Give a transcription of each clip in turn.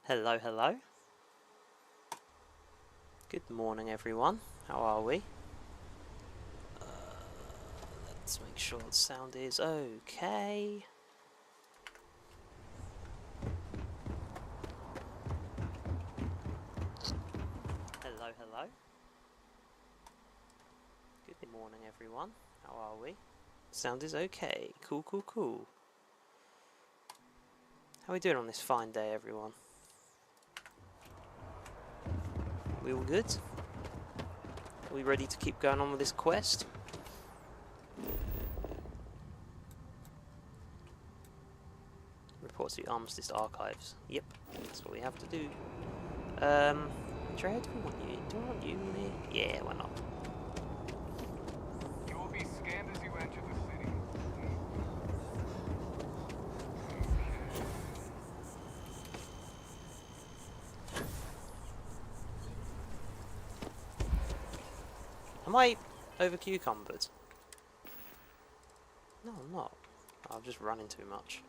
Hello, hello. Good morning, everyone. How are we? Let's make sure the sound is okay. Hello, hello. Good morning, everyone. How are we? Sound is okay. Cool, cool, cool. How are we doing on this fine day, everyone? We all good? Are we ready to keep going on with this quest? Report to the Armistice Archives. Yep, that's what we have to do. Trey, do we want you? Do I want you in here? Yeah, why not? You will be scanned as you enter the city. Am I over cucumbered? No, I'm not. I'm just running too much.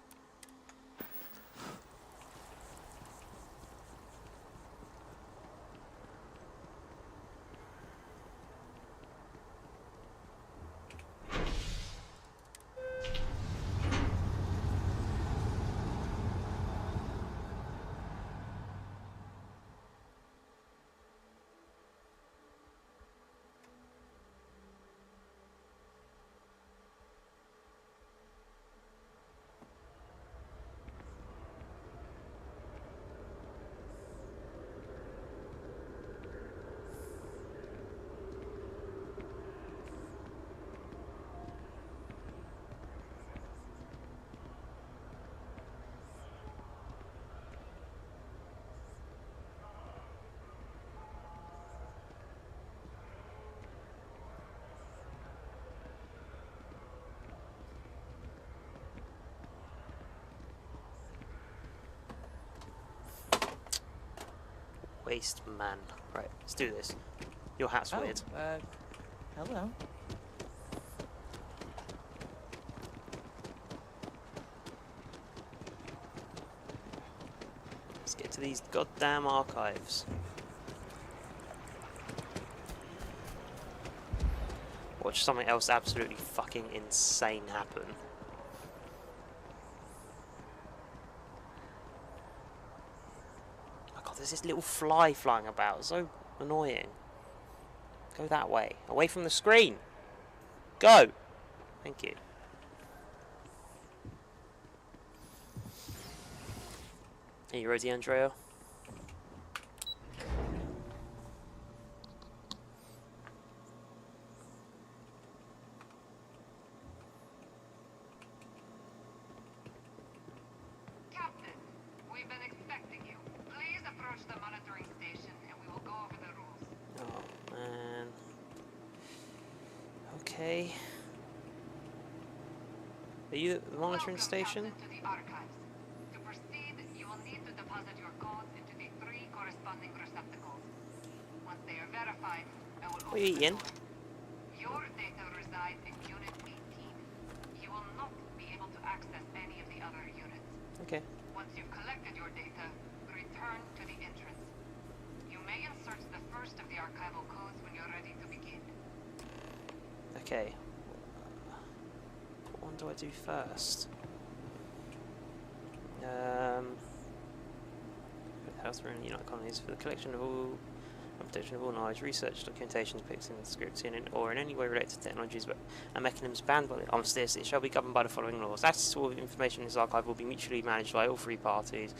Waste man. Right, let's do this. Your hat's weird. Hello. Let's get to these goddamn archives. Watch something else absolutely fucking insane happen. Oh god, there's this little fly flying about. So annoying. Go that way. Away from the screen. Go! Thank you. Are you ready, Andrea? Captain, we've been expecting you. Please approach the monitoring station and we will go over the rules. Oh, man. Okay. Are you at the monitoring Welcome, station? Captain, to the archives. To proceed, you will need to deposit your codes into the 3 corresponding receptacles. Once they are verified, I will What are you open the eating? door. Your data reside in Unit 18. You will not be able to access any of the other units. Okay. Once you've collected your data, return to the entrance. You may insert the first of the archival codes when you're ready to begin. Okay. What one do I do first? Health and United Colonies for the collection of all and protection of all knowledge, research, documentation depicting the scripts or in any way related to technologies and mechanisms banned by the Armistice. It shall be governed by the following laws. Access to all information in this archive will be mutually managed by all 3 parties.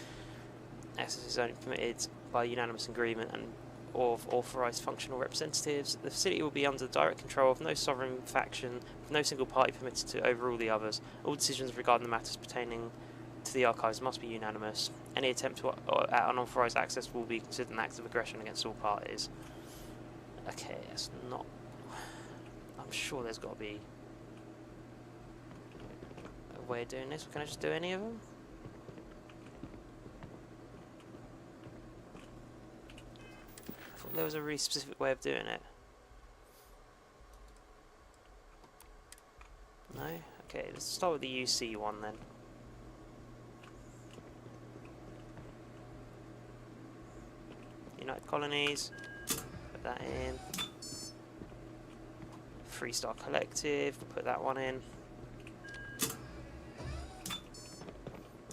Access is only permitted by unanimous agreement and of authorised functional representatives. The facility will be under the direct control of no sovereign faction, with no single party permitted to overrule the others. All decisions regarding the matters pertaining to the archives must be unanimous. Any attempt to at unauthorised access will be considered an act of aggression against all parties. Okay, that's not... I'm sure there's got to be a way of doing this. Can I just do any of them? I thought there was a really specific way of doing it. No? Okay, let's start with the UC one then. United Colonies. Put that in. Freestar Collective, we'll put that one in.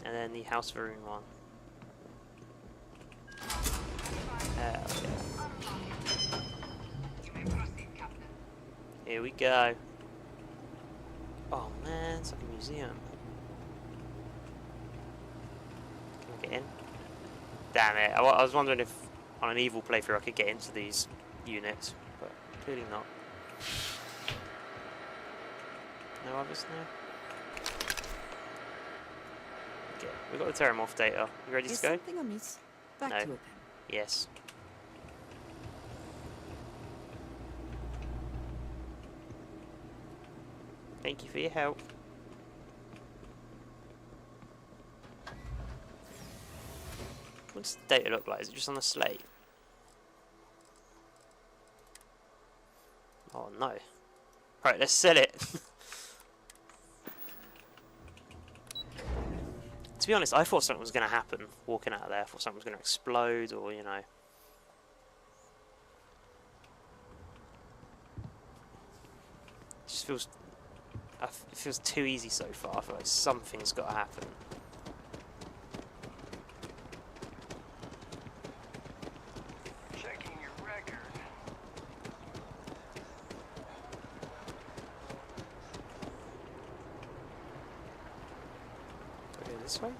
And then the House Varun one. Hell yeah. You may proceed, Captain. Here we go. Oh man, it's like a museum. Can I get in? Damn it, I was wondering if on an evil playthrough I could get into these units, but clearly not. No others now? Okay, we've got the Terramorph data. You ready Is to go? something amiss? Back No. to it then. Yes. Thank you for your help. What's the data look like? Is it just on the slate? Oh no. Right, let's sell it. To be honest, I thought something was going to happen walking out of there. I thought something was going to explode or, you know. It just feels... it feels too easy so far. I feel like something's got to happen. Checking your record. Do I go this way?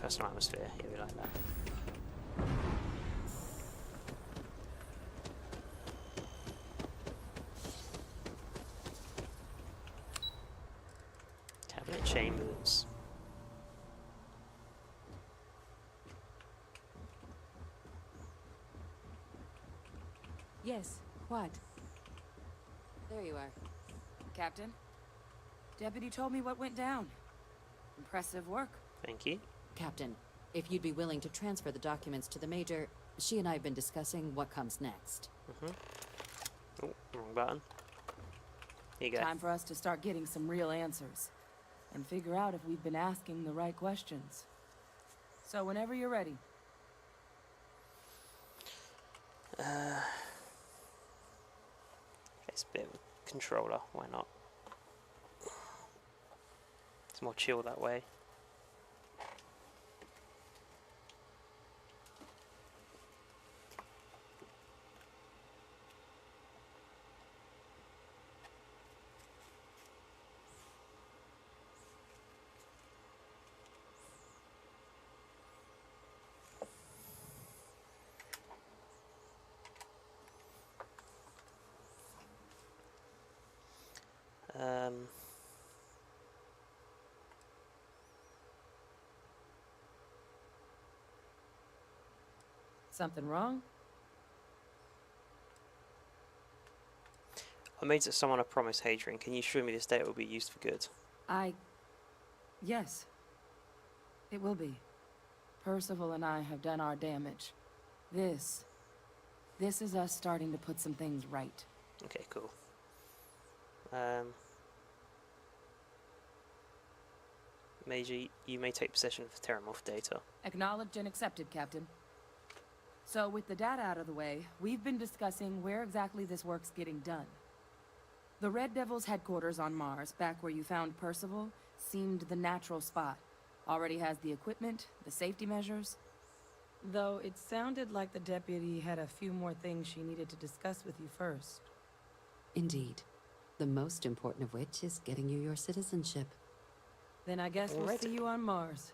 Personal atmosphere, yeah, we like that. Cabinet chambers. Yes, what? There you are. Captain, Deputy told me what went down. Impressive work. Thank you. Captain, if you'd be willing to transfer the documents to the Major, she and I have been discussing what comes next. Oh, wrong button. Here you go. Time for us to start getting some real answers. And figure out if we've been asking the right questions. So whenever you're ready. It's a bit of a controller, why not? It's more chill that way. Something wrong? I made someone a promise, Hadrian. Can you assure me this data will be used for good? Yes. It will be. Percival and I have done our damage. This is us starting to put some things right. Okay, cool. Major, you may take possession of the Terramorph data. Acknowledged and accepted, Captain. So with the data out of the way, we've been discussing where exactly this work's getting done. The Red Devil's headquarters on Mars, back where you found Percival, seemed the natural spot. Already has the equipment, the safety measures. Though it sounded like the deputy had a few more things she needed to discuss with you first. Indeed. The most important of which is getting you your citizenship. Then I guess we'll Alright. see you on Mars.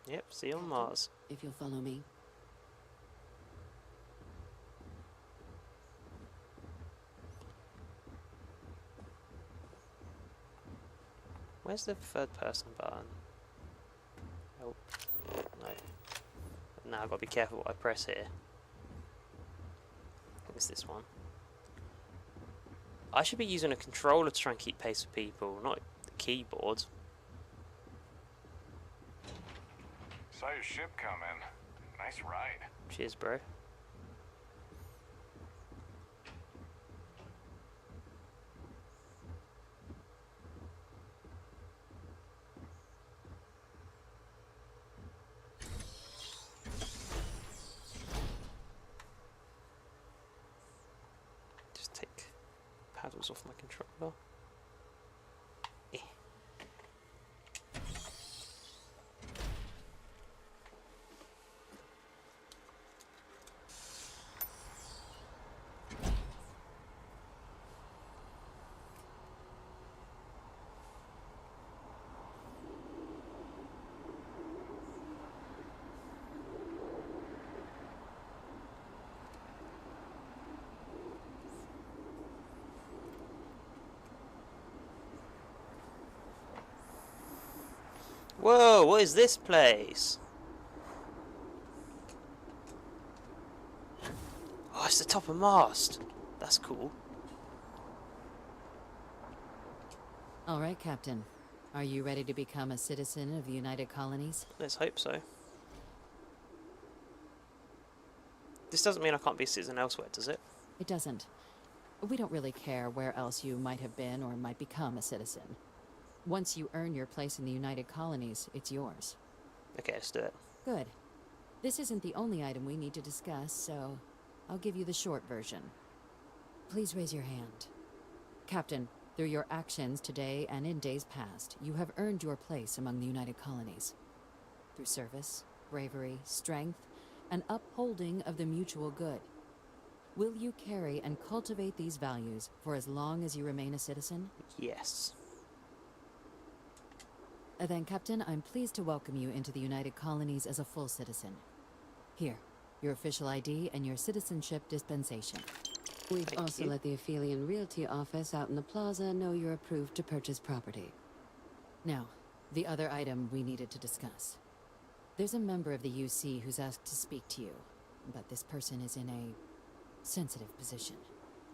Yep, see you on Mars. If you'll follow me. Where's the third person button? Oh, no. Now I've got to be careful what I press here. I think it's this one. I should be using a controller to try and keep pace with people, not the keyboard. Saw your ship come in. Nice ride. Cheers, bro. take paddles off my controller. Eh. Whoa, what is this place? Oh, it's the top of mast. That's cool. All right, Captain. Are you ready to become a citizen of the United Colonies? Let's hope so. This doesn't mean I can't be a citizen elsewhere, does it? It doesn't. We don't really care where else you might have been or might become a citizen. Once you earn your place in the United Colonies, it's yours. Okay, let's do it. Good. This isn't the only item we need to discuss, so I'll give you the short version. Please raise your hand. Captain, through your actions today and in days past, you have earned your place among the United Colonies. Through service, bravery, strength, and upholding of the mutual good. Will you carry and cultivate these values for as long as you remain a citizen? Yes. Then, Captain, I'm pleased to welcome you into the United Colonies as a full citizen. Here, your official ID and your citizenship dispensation. We've Thank also you. let the Aphelion Realty office out in the plaza know you're approved to purchase property. Now, the other item we needed to discuss. There's a member of the UC who's asked to speak to you, but this person is in a sensitive position.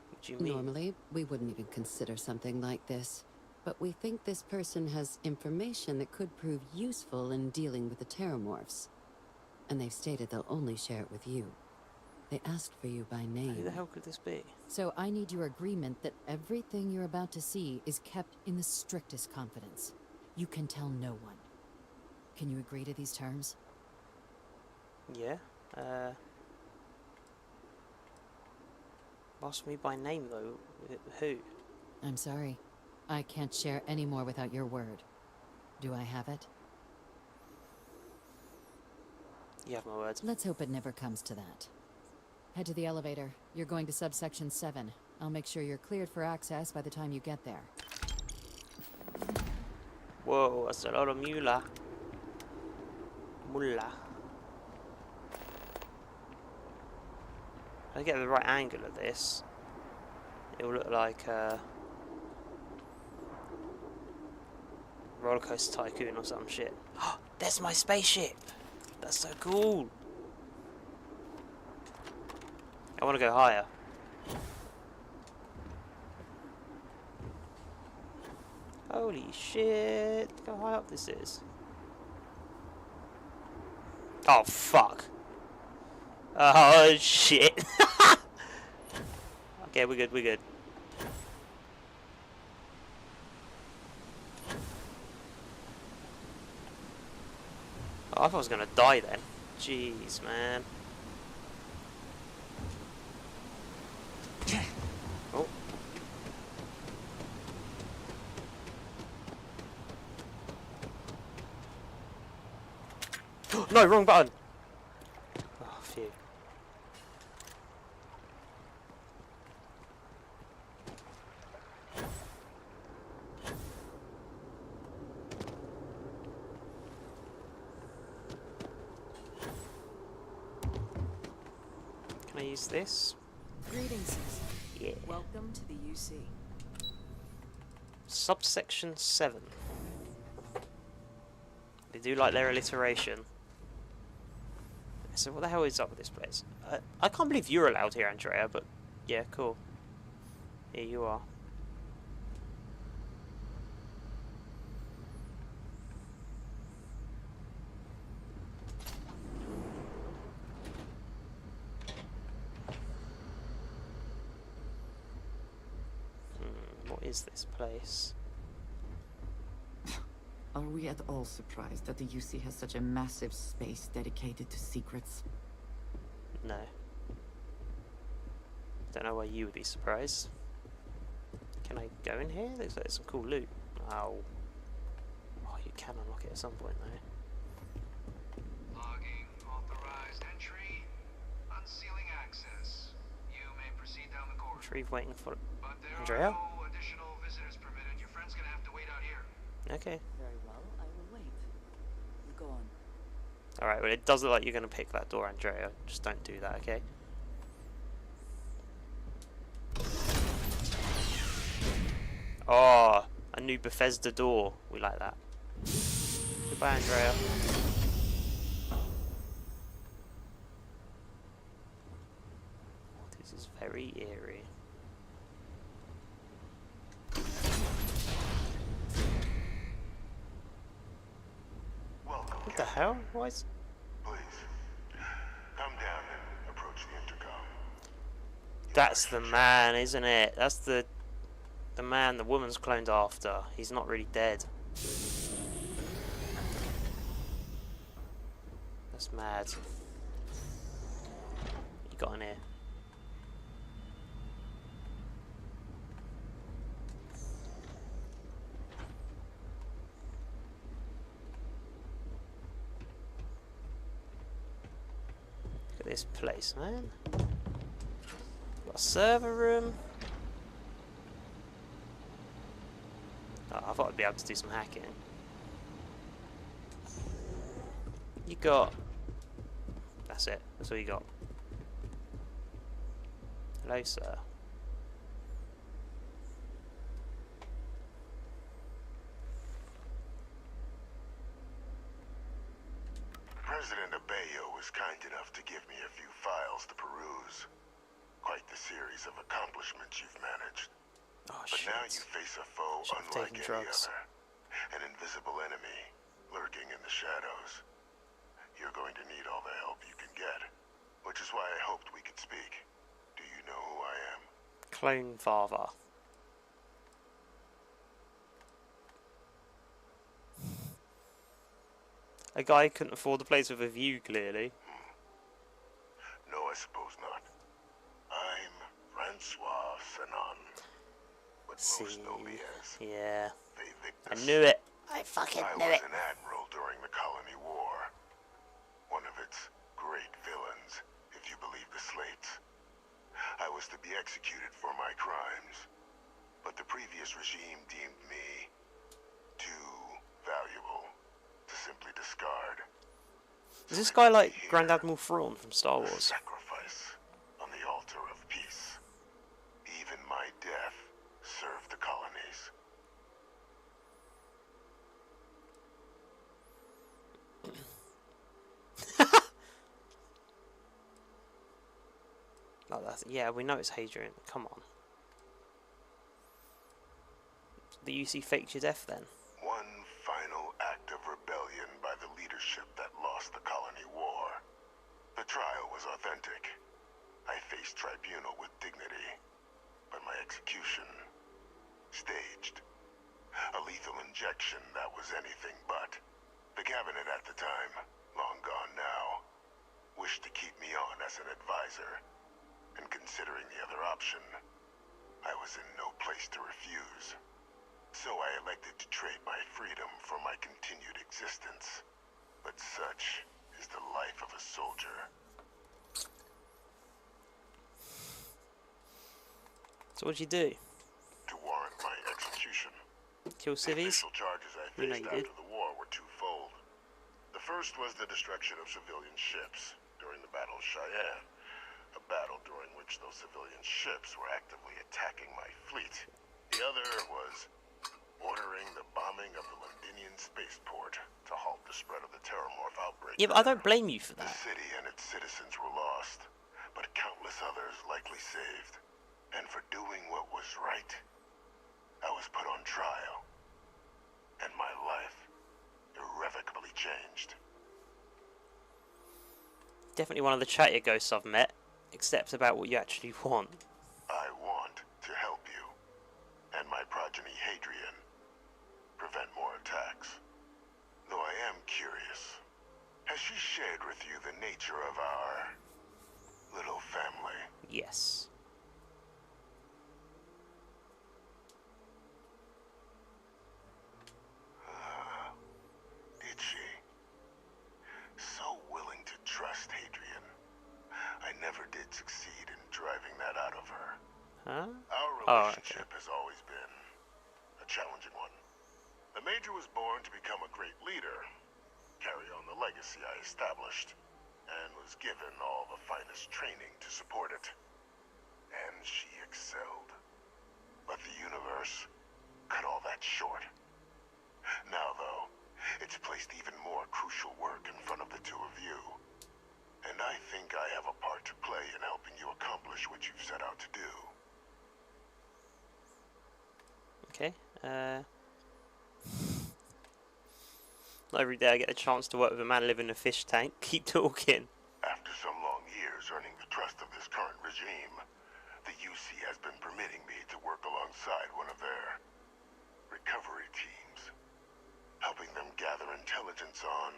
What do you mean? Normally, we wouldn't even consider something like this. But we think this person has information that could prove useful in dealing with the Terramorphs. And they've stated they'll only share it with you. They asked for you by name. Who the hell could this be? So I need your agreement that everything you're about to see is kept in the strictest confidence. You can tell no one. Can you agree to these terms? Yeah. Ask me by name though. Who? I'm sorry. I can't share any more without your word. Do I have it? You have my words. Let's hope it never comes to that. Head to the elevator. You're going to subsection 7. I'll make sure you're cleared for access by the time you get there. Whoa, that's a lot of mullah. Mullah. If I get the right angle of this, it will look like Roller Coaster Tycoon or some shit. Oh, there's my spaceship! That's so cool! I want to go higher. Holy shit! Look how high up this is. Oh fuck! Oh shit! Okay, we're good, we're good. Oh, I thought I was gonna die then. Jeez, man. Oh. No, wrong button! Oh, phew. Can I use this? Greetings, citizen. Yeah. Welcome to the UC. Subsection 7. They do like their alliteration. So what the hell is up with this place? I can't believe you're allowed here, Andrea, but yeah, cool. Here you are. What is this place? Are we at all surprised that the UC has such a massive space dedicated to secrets? No. Don't know why you would be surprised. Can I go in here? Looks like there's some cool loot. Oh. Oh, you can unlock it at some point though. Logging authorized entry. Unsealing access. You may proceed down the corridor. Retrieve waiting for But there Andrea? are no additional visitors permitted. Your friend's gonna have to wait out here. Okay. Very well, I will wait. You go on. Alright, well it does look like you're going to pick that door, Andrea. Just don't do that, okay? Oh, a new Bethesda door. We like that. Goodbye, Andrea. This is very eerie. Welcome, What the hell? Why is... please. Come down and approach the intercom. That's the man, isn't it? That's the man the woman's cloned after. He's not really dead. That's mad. What you got in here? Look at this place, man. Got a server room. Oh, I thought I'd be able to do some hacking. You got... That's it. That's all you got. Hello, sir. President Abeyo was kind enough to give me a few files to peruse. Quite the series of accomplishments you've managed. Oh, But shit. now you face a foe Should have unlike taken any drugs. other. An invisible enemy, lurking in the shadows. You're going to need all the help you can get. Which is why I hoped we could speak. Do you know who I am? Clone father. A guy who couldn't afford a place with a view, clearly. No, I suppose not. I'm Francois Sanon. But most know me as Yeah. the I Victus. knew it. I fucking I knew was it. an admiral during the Colony War. One of its great villains, if you believe the slates. I was to be executed for my crimes, but the previous regime deemed me too valuable to simply discard. Is this guy like Grand Admiral Thrawn from Star Wars? Sacrifice on the altar of peace. Even my death served the colonies. Like that. Yeah, we know it's Hadrian. Come on. The UC faked your death then? One final act of rebellion by the leadership that lost the Colony War. The trial was authentic. I faced tribunal with dignity, but my execution, staged. A lethal injection that was anything but. The cabinet at the time, long gone now, wished to keep me on as an advisor. And considering the other option, I was in no place to refuse. So I elected to trade my freedom for my continued existence. But such is the life of a soldier. So what'd you do? To warrant my execution, Kill the civvies? official charges I We know faced you after did. the war were twofold. The first was the destruction of civilian ships during the Battle of Cheyenne. A battle during which those civilian ships were actively attacking my fleet. The other was ordering the bombing of the Londinian spaceport to halt the spread of the Terramorph outbreak. Yeah, but I don't blame you for The that. city and its citizens were lost, but countless others likely saved. And for doing what was right, I was put on trial. And my life irrevocably changed. Definitely one of the chattier ghosts I've met, except about what you actually want. I want to help you, and my progeny Hadrian, prevent more attacks. Though I am curious, has she shared with you the nature of our little family? Yes. succeed in driving that out of her. Huh? Our Oh, relationship has always been a challenging one. The Major was born to become a great leader, carry on the legacy I established, and was given all the finest training to support it. And she excelled. But the universe cut all that short. Now, though, it's placed even more crucial work in front of the two of you. And I think I have a part to play in helping you accomplish what you've set out to do. Okay. Not every day I get a chance to work with a man living in a fish tank. Keep talking. After some long years earning the trust of this current regime, the UC has been permitting me to work alongside one of their recovery teams, helping them gather intelligence on,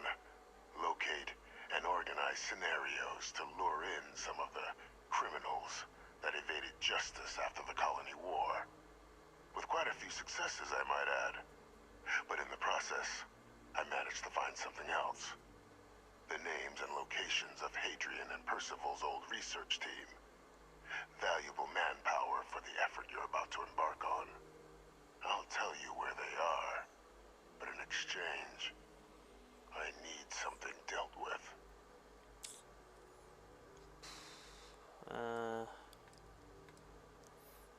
locate, and organize scenarios to lure in some of the criminals that evaded justice after the colony war. With quite a few successes, I might add. But in the process, I managed to find something else. The names and locations of Hadrian and Percival's old research team. Valuable manpower for the effort you're about to embark on. I'll tell you where they are, but in exchange, I need something dealt with.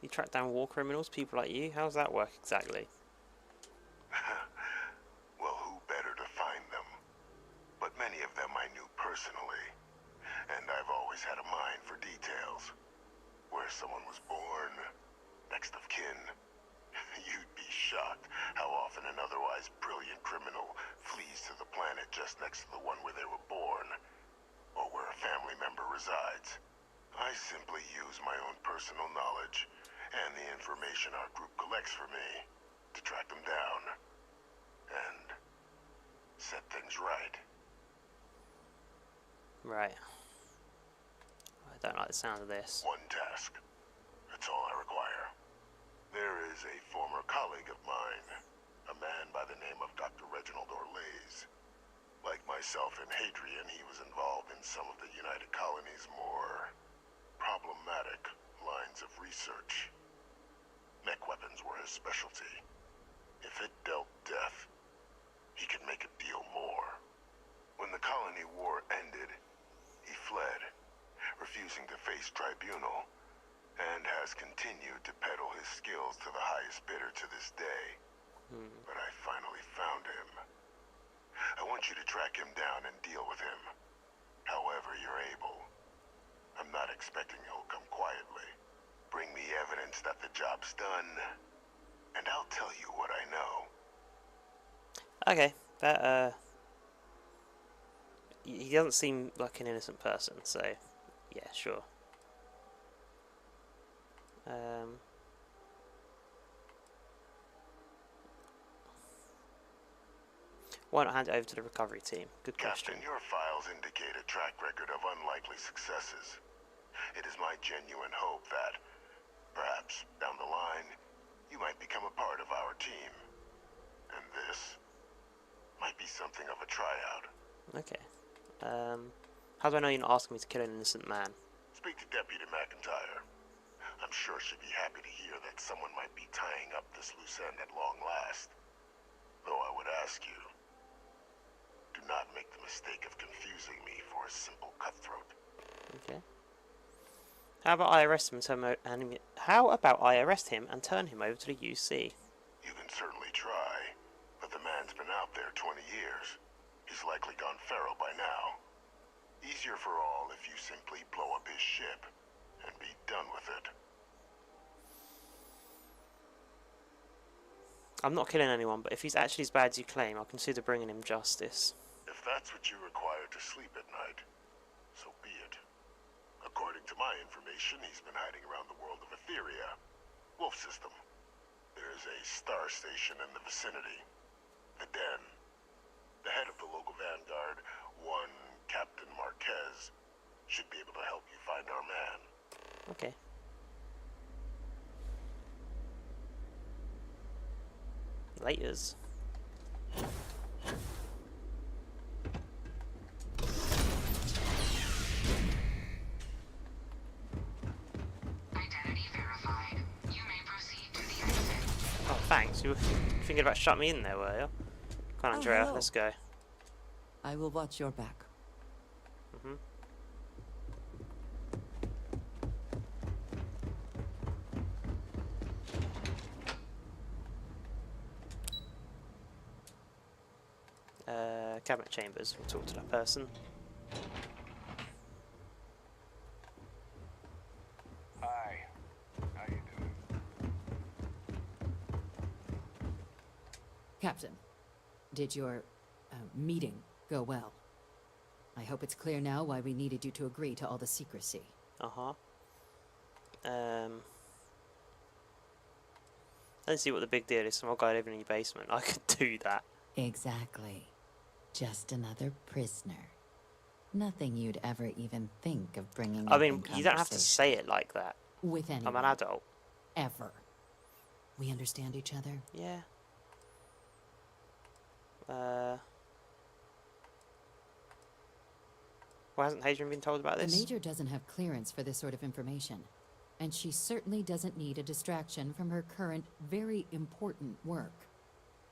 You track down war criminals, people like you? How does that work exactly? Well, who better to find them? But many of them I knew personally, and I've always had a mind for details. Where someone was born, next of kin. You'd be shocked how often an otherwise brilliant criminal flees to the planet just next to the one where they were born, or where a family member resides. I simply use my own personal knowledge and the information our group collects for me to track them down and set things right. Right. I don't like the sound of this. One task. That's all I require. There is a former colleague of mine, a man by the name of Dr. Reginald Orlaise. Like myself and Hadrian, he was involved in some of the United Colony's more problematic lines of research. Mech weapons were his specialty. If it dealt death, he could make a deal more. When the colony war ended, he fled, refusing to face tribunal, and has continued to peddle his skills to the highest bidder to this day. But I finally found him. I want you to track him down and deal with him, however you're able. I'm not expecting he'll come quietly. Bring me evidence that the job's done, and I'll tell you what I know. Okay, that, he doesn't seem like an innocent person, so, yeah, sure. Why not hand it over to the recovery team? Good question. Captain, your files indicate a track record of unlikely successes. It is my genuine hope that, perhaps down the line, you might become a part of our team. And this might be something of a tryout. Okay. How do I know you're not asking me to kill an innocent man? Speak to Deputy McIntyre. I'm sure she'd be happy to hear that someone might be tying up this loose end at long last. Though I would ask you, do not make the mistake of confusing me for a simple cutthroat. Okay. How about I arrest him and turn him over to the UC? You can certainly try, but the man's been out there 20 years. He's likely gone feral by now. Easier for all if you simply blow up his ship and be done with it. I'm not killing anyone, but if he's actually as bad as you claim, I'll consider bringing him justice. If that's what you require to sleep at night, so be it. According to my information, he's been hiding around the world of Etheria, Wolf System. There's a star station in the vicinity, the Den. The head of the local vanguard, one Captain Marquez, should be able to help you find our man. Okay. Laters. So you were thinking about shutting me in there, were you? Come on, Oh, Andrea, hello. let's go. I will watch your back. Mhm. Cabinet chambers. We'll talk to that person. Hi. How you doing? Captain, did your meeting go well? I hope it's clear now why we needed you to agree to all the secrecy. Let's see what the big deal is. Some old guy living in your basement. I could do that. Exactly. Just another prisoner. Nothing you'd ever even think of bringing I up mean, in you don't have to conversation. say it like that. With anyone. I'm an adult. Ever. We understand each other? Yeah. Why hasn't Hadrian been told about The this? Major doesn't have clearance for this sort of information. And she certainly doesn't need a distraction from her current, very important work.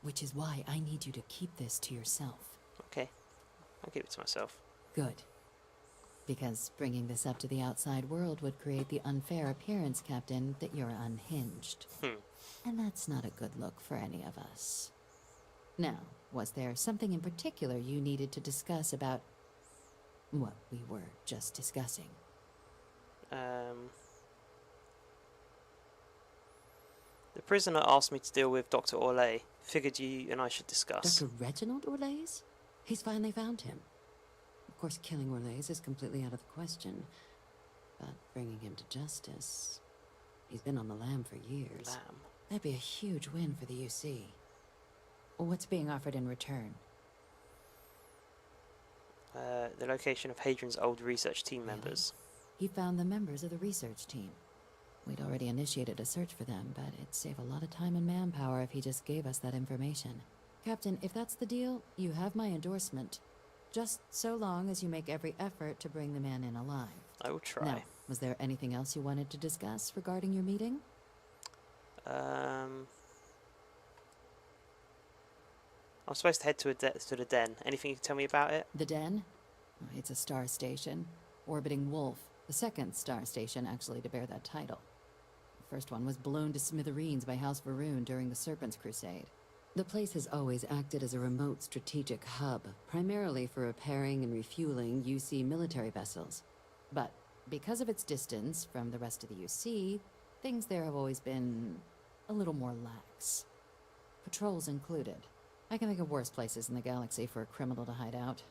Which is why I need you to keep this to yourself. Okay. I'll keep it to myself. Good. Because bringing this up to the outside world would create the unfair appearance, Captain, that you're unhinged. And that's not a good look for any of us. Now, was there something in particular you needed to discuss about what we were just discussing? The prisoner asked me to deal with Dr. Orlais. Figured you and I should discuss. Dr. Reginald Orlais? He's finally found him. Of course, killing Orlais is completely out of the question. But bringing him to justice... He's been on the lam for years. Lamb. That'd be a huge win for the UC. What's being offered in return? The location of Hadrian's old research team members. He found the members of the research team. We'd already initiated a search for them, but it'd save a lot of time and manpower if he just gave us that information. Captain, if that's the deal, you have my endorsement. Just so long as you make every effort to bring the man in alive. I will try. Now, was there anything else you wanted to discuss regarding your meeting? I'm supposed to head to the den. Anything you can tell me about it? The Den? It's a star station. Orbiting Wolf, the second star station actually to bear that title. The first one was blown to smithereens by House Varun during the Serpent's Crusade. The place has always acted as a remote strategic hub, primarily for repairing and refueling UC military vessels. But because of its distance from the rest of the UC, things there have always been a little more lax. Patrols included. I can think of worse places in the galaxy for a criminal to hide out.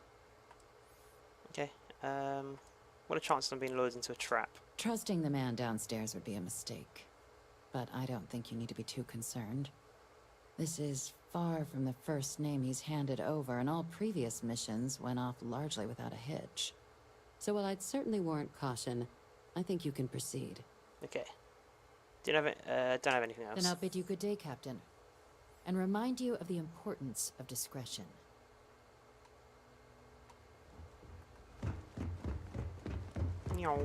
Okay. What are chances of being lured into a trap? Trusting the man downstairs would be a mistake. But I don't think you need to be too concerned. This is far from the first name he's handed over, and all previous missions went off largely without a hitch. So while I'd certainly warrant caution, I think you can proceed. Okay. Don't have anything else. Then I'll bid you good day, Captain. And remind you of the importance of discretion. Meow.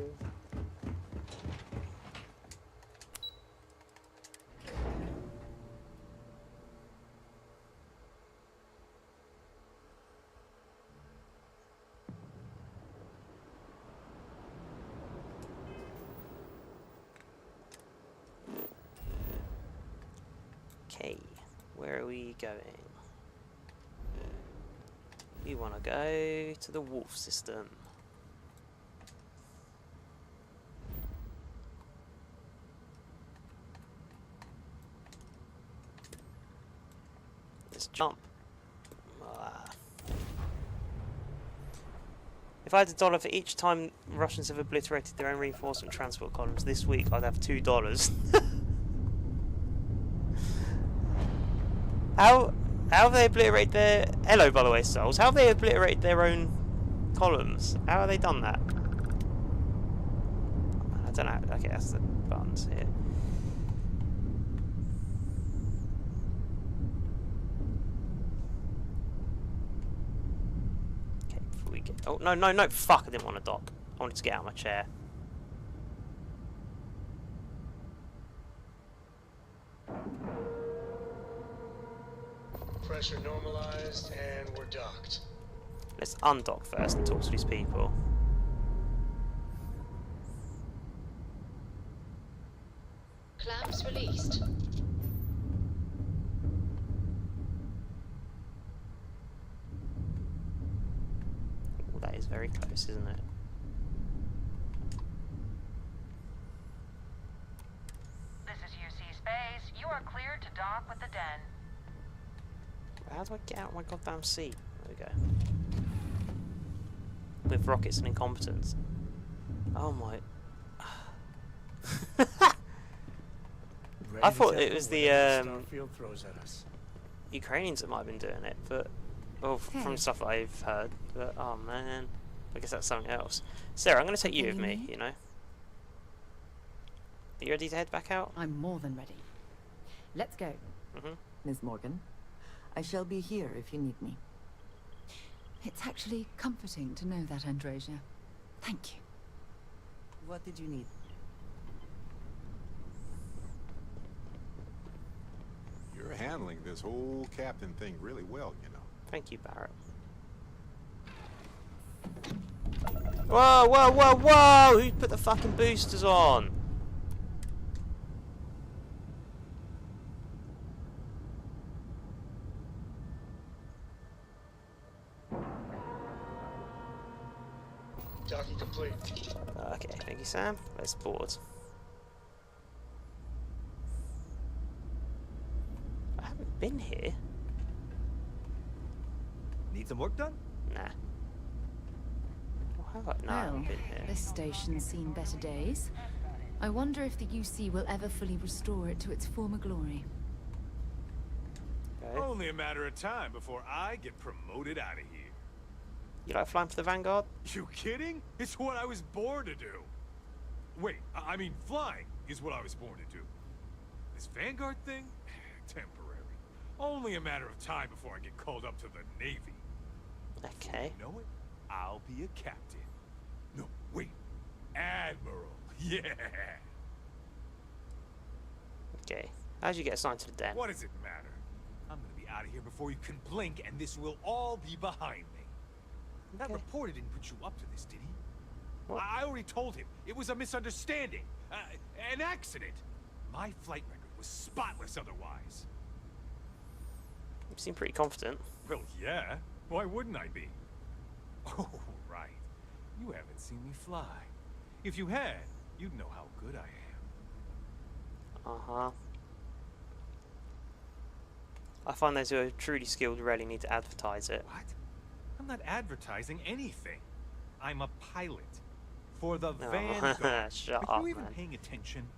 Okay, where are we going? We want to go to the Wolf system. Let's jump. If I had $1 for each time Russians have obliterated their own reinforcement transport columns this week, I'd have $2. How have they obliterated their... Hello, by the way, souls. How have they obliterated their own columns? How have they done that? I don't know. Okay, that's the buttons here. Okay, before we get... Oh, no, fuck, I didn't want to dock. I wanted to get out of my chair. pressure normalized, and we're docked. Let's undock first and talk to these people. Clamps released. Oh, that is very close, isn't it? This is UC Space. You are cleared to dock with the den. How do I get out of my goddamn seat? There we go. With rockets and incompetence. Oh my. I thought it was the Starfield throws at us. Ukrainians that might have been doing it, but from stuff that I've heard. But oh man, I guess that's something else. Sarah, I'm going to take you with me. You know. Are you ready to head back out? I'm more than ready. Let's go. Ms. Morgan, I shall be here if you need me. It's actually comforting to know that, Androsia. Thank you. What did you need? You're handling this whole captain thing really well, you know. Thank you, Barrett. Whoa, whoa, whoa, whoa! Who put the fucking boosters on? Docking complete. Okay, thank you, Sam. Let's board. I haven't been here. Need some work done? Nah. Well, how about no, I haven't been here. This station's seen better days. I wonder if the UC will ever fully restore it to its former glory. Okay. Only a matter of time before I get promoted out of here. You like flying for the Vanguard? You kidding? It's what I was born to do. Wait, I mean flying is what I was born to do. This Vanguard thing? Temporary. Only a matter of time before I get called up to the Navy. Okay. You know it? I'll be a captain. No, wait. Admiral. Yeah. Okay. How'd you get assigned to the den? What does it matter? I'm gonna be out of here before you can blink, and this will all be behind me. That reporter didn't put you up to this, did he? What? I already told him. It was a misunderstanding. An accident. My flight record was spotless otherwise. You seem pretty confident. Well, yeah. Why wouldn't I be? Oh, right. You haven't seen me fly. If you had, you'd know how good I am. Uh-huh. I find those who are truly skilled really need to advertise it. What? I'm not advertising anything. I'm a pilot. For the Vanguard. Shut Are up, you even man. paying attention?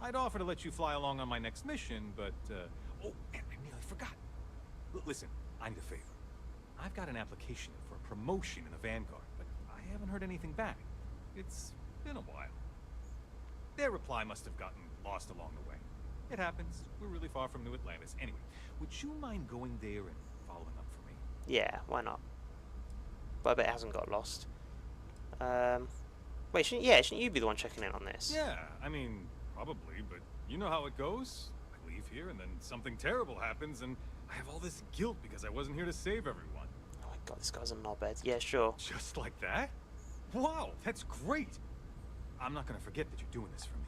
I'd offer to let you fly along on my next mission, but, oh, man, I nearly forgot. Listen, I need a favor. I've got an application in for a promotion in the Vanguard, but I haven't heard anything back. It's been a while. Their reply must have gotten lost along the way. It happens. We're really far from New Atlantis. Anyway, would you mind going there and following up for me? Yeah, why not? But I bet it hasn't got lost. Wait, shouldn't you be the one checking in on this? Yeah, I mean, probably, but you know how it goes. I leave here and then something terrible happens and I have all this guilt because I wasn't here to save everyone. Oh my god, this guy's a knobhead. Yeah, sure. Just like that? Wow, that's great. I'm not gonna forget that you're doing this for me.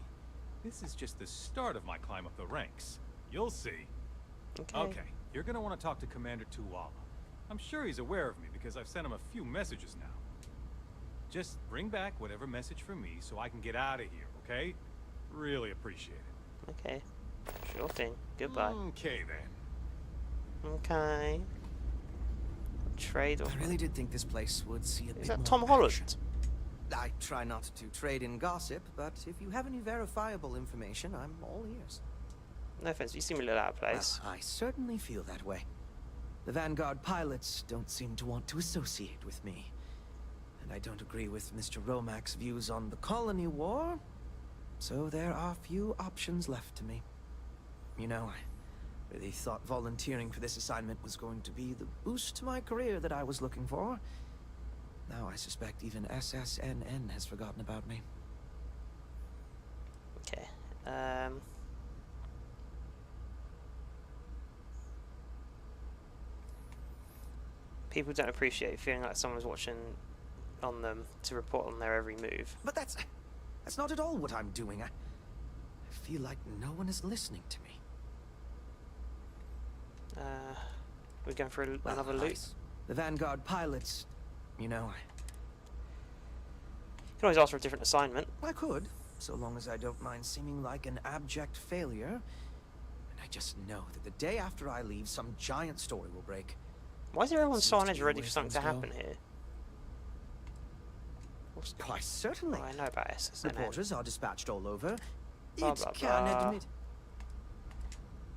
This is just the start of my climb up the ranks. You'll see. Okay, you're gonna want to talk to Commander Tuwala. I'm sure he's aware of me because I've sent him a few messages now. Just bring back whatever message for me so I can get out of here, okay? Really appreciate it. Okay. Sure thing. Goodbye. Okay, then. Okay. Trade off. I really did think this place would see a bit Is that more Tom action. Holland? I try not to trade in gossip, but if you have any verifiable information, I'm all ears. No offense, you seem a little out of place. Well, I certainly feel that way. The Vanguard pilots don't seem to want to associate with me. And I don't agree with Mr. Romack's views on the colony war, so there are few options left to me. You know, I really thought volunteering for this assignment was going to be the boost to my career that I was looking for. Now I suspect even SSNN has forgotten about me. Okay. people don't appreciate feeling like someone's watching on them to report on their every move. But that's not at all what I'm doing. I feel like no one is listening to me. We're going for another loot. The Vanguard pilots, you know, You can always ask for a different assignment. I could, so long as I don't mind seeming like an abject failure. And I just know that the day after I leave, some giant story will break. Why is everyone so on Seems edge to be ready the for way something to things happen go. here? Why, certainly. Oh, I know about SSNN. Reporters are dispatched all over. Blah, It blah, can blah. admit.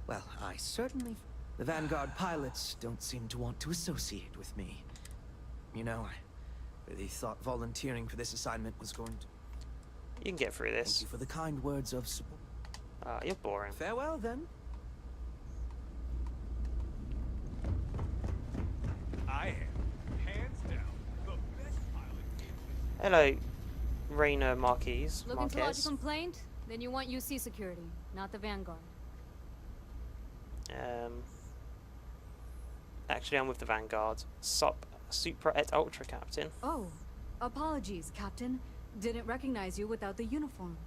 Well, I certainly. The Vanguard pilots don't seem to want to associate with me. You know, I really thought volunteering for this assignment was going to. You can get through this. Thank you for the kind words of support. You're boring. Farewell, then. I am, hands down, the best pilot. Hello, Raina Marquez. Looking to lodge a complaint? Then you want UC security, not the Vanguard. Actually, I'm with the Vanguard. Supra et Ultra, Captain. Oh, apologies, Captain. Didn't recognize you without the uniform.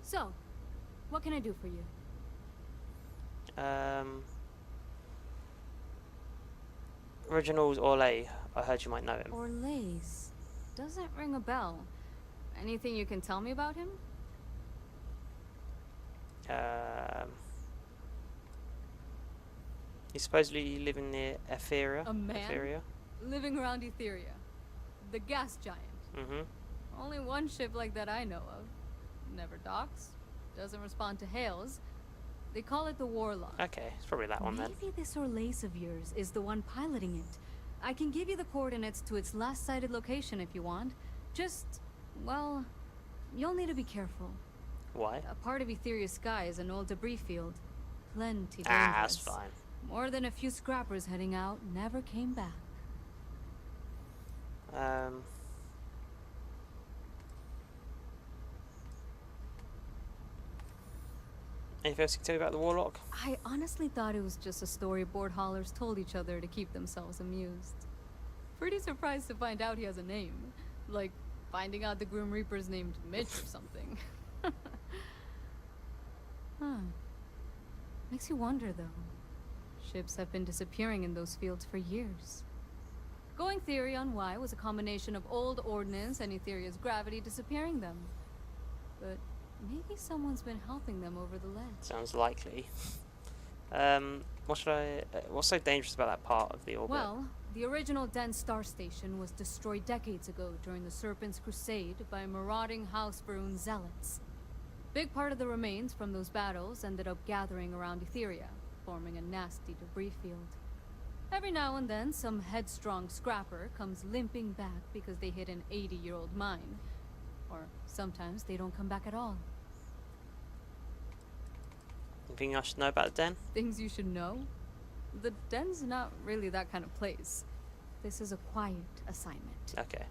So, what can I do for you? Reginald Orlais. I heard you might know him. Orlais. Doesn't ring a bell. Anything you can tell me about him? He's supposedly living near Etheria. A man? Etheria. Living around Etheria. The gas giant. Mm-hmm. Only one ship like that I know of. Never docks. Doesn't respond to hails. They call it the Warlock. Okay, it's probably that one then. Maybe this Orlais of yours is the one piloting it. I can give you the coordinates to its last sighted location if you want. Just, well, you'll need to be careful. Why? A part of Etheria's sky is an old debris field. Plenty dangerous. That's fine. More than a few scrappers heading out never came back. Anything else you can tell me about the Warlock? I honestly thought it was just a story board haulers told each other to keep themselves amused. Pretty surprised to find out he has a name. Like, finding out the Grim Reaper's named Mitch or something. Huh. Makes you wonder, though. Ships have been disappearing in those fields for years. Going theory on why was a combination of old ordnance and Etheria's gravity disappearing them. But maybe someone's been helping them over the ledge. Sounds likely. What's so dangerous about that part of the orbit? Well, the original dense star station was destroyed decades ago during the Serpent's Crusade by marauding House Varun zealots. Big part of the remains from those battles ended up gathering around Etheria, forming a nasty debris field. Every now and then, some headstrong scrapper comes limping back because they hit an 80-year-old mine. Or sometimes they don't come back at all. Anything I should know about the den? Things you should know? The den's not really that kind of place. This is a quiet assignment. Okay.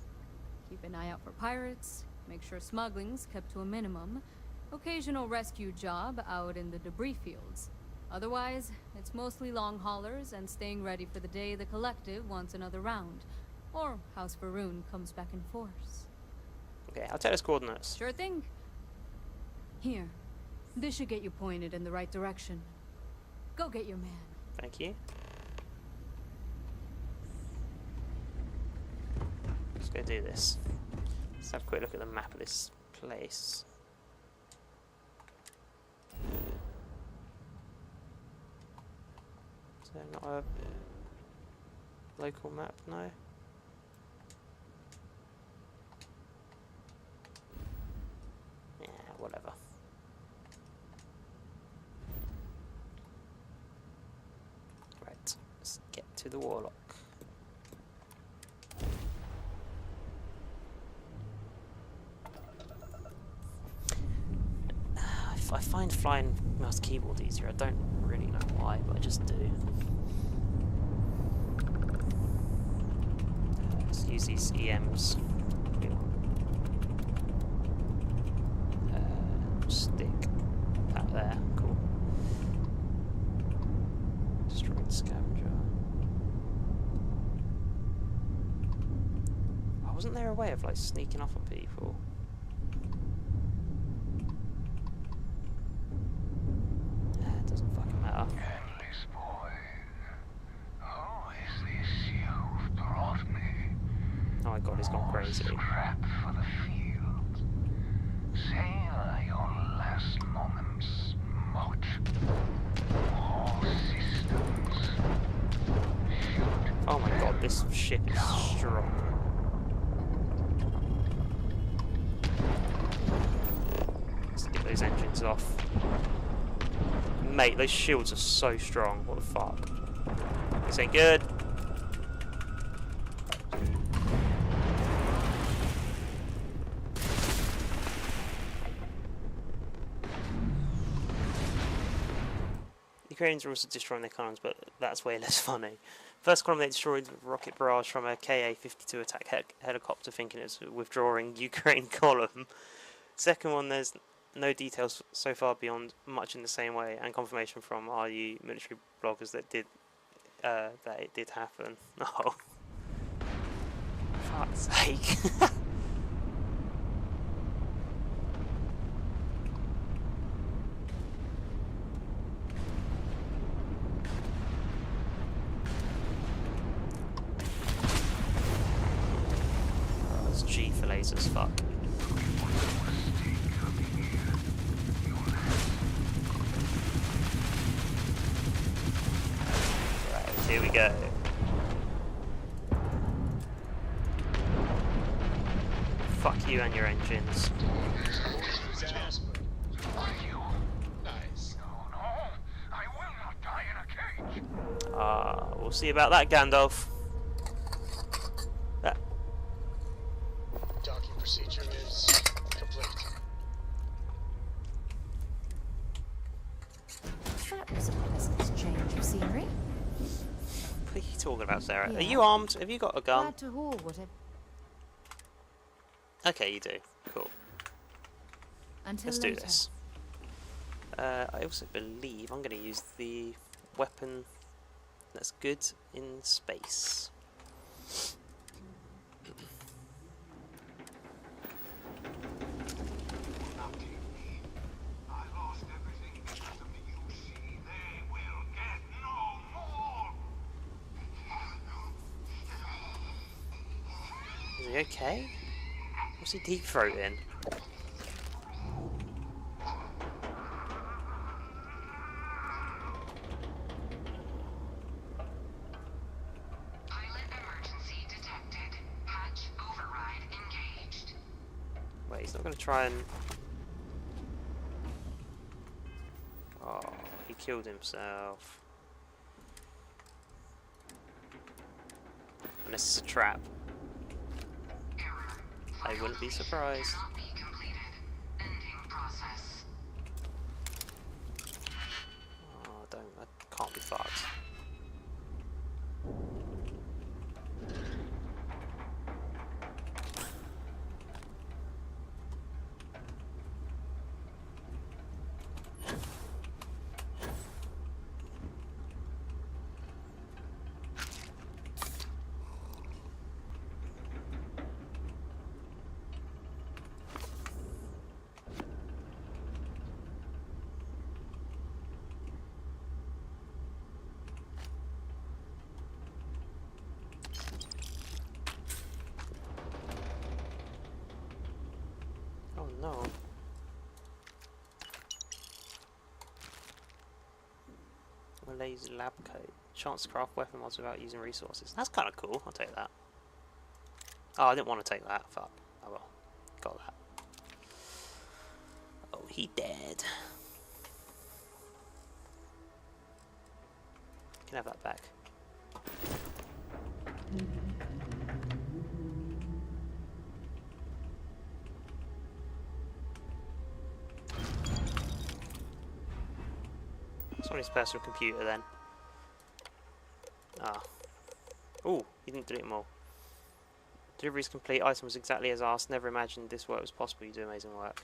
Keep an eye out for pirates, make sure smuggling's kept to a minimum, occasional rescue job out in the debris fields. Otherwise, it's mostly long haulers and staying ready for the day the Collective wants another round, or House Varun comes back in force. Okay, I'll take those coordinates. Sure thing. Here. This should get you pointed in the right direction. Go get your man. Thank you. Let's go do this. Let's have a quick look at the map of this place. Is there not a local map? No. Yeah, whatever. Right, let's get to the Warlock. I find flying mouse keyboard easier. I don't really know why, but I just do. Let's use these EMs. Stick that there. Cool. Destroyed scavenger. Wasn't there a way of like sneaking off on people? It doesn't fucking matter. Endless boy, who is this you've brought me? Oh my god, he's gone crazy. Scrap for the field. Savor your last moments, Moat. All systems should. Oh my god, this ship is strong. Let's get those engines off. Mate, those shields are so strong. What the fuck? This ain't good. The Ukrainians are also destroying their columns, but that's way less funny. First column they destroyed with a rocket barrage from a Ka-52 attack helicopter, thinking it's a withdrawing Ukraine column. Second one, there's no details so far beyond much in the same way, and confirmation from RU military bloggers that it did happen. Oh, fuck's sake! That's G for lasers. Fuck. Here we go. Fuck you and your engines. We'll see about that, Gandalf. That. Docking procedure is complete. That was a pleasant change of scenery. What are you talking about, Sarah? Yeah. Are you armed? Have you got a gun? Glad to haul whatever. Okay, you do. Cool. Until Let's later. do this. I also believe I'm going to use the weapon that's good in space. Is he okay? What's he deep throating? Wait, he's not going to try and... Oh, he killed himself. Unless it's a trap. I wouldn't be surprised. Oh, that can't be fucked. Oh no. Laser lab coat. Chance to craft weapon mods without using resources. That's kind of cool. I'll take that. Oh, I didn't want to take that. Fuck. Oh well. Got that. Oh, he dead. Can have that back. It's on his personal computer then. Ah. Ooh, he didn't delete them all. Delivery is complete. Item was exactly as asked. Never imagined this work was possible. You do amazing work.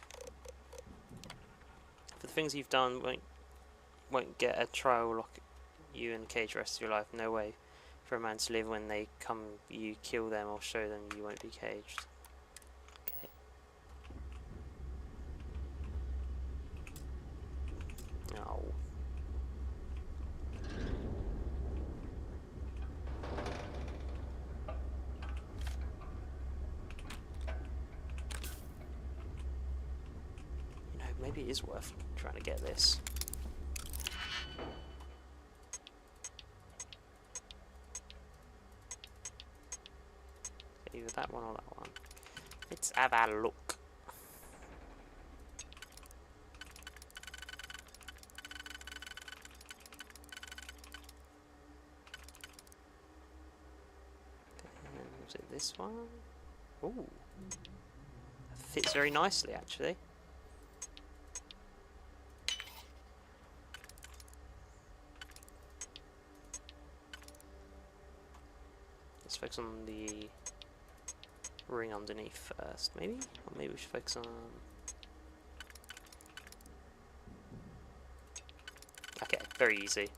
For the things you've done, won't get a trial lock you in the cage the rest of your life. No way. For a man to live when they come, you kill them or show them you won't be caged. Okay. Oh. You know, maybe it is worth trying to get this. Either that one or that one. Let's have a look. And was it this one? Ooh. Fits very nicely actually. Let's focus on the ring underneath first, maybe? Or maybe we should focus on... Okay, very easy.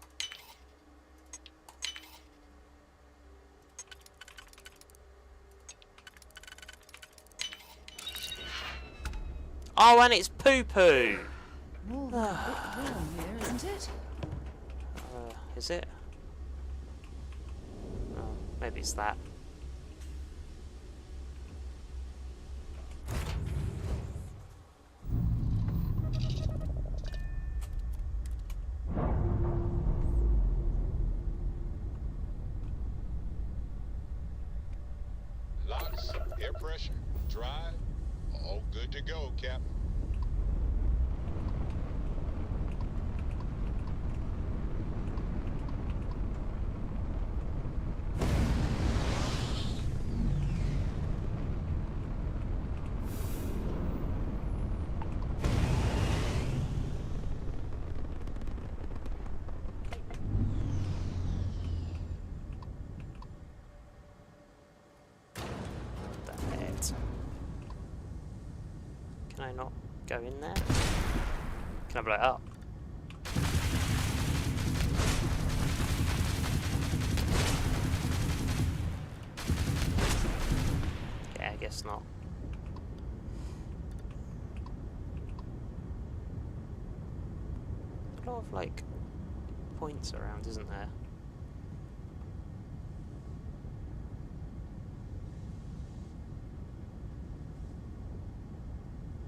Oh, and it's poo-poo! More than a bit warm here, isn't it? Is it? Oh, maybe it's that. Locks, air pressure, drive, all good to go, Captain. Can I not go in there? Can I blow it up? Yeah, I guess not. A lot of like points around, isn't there?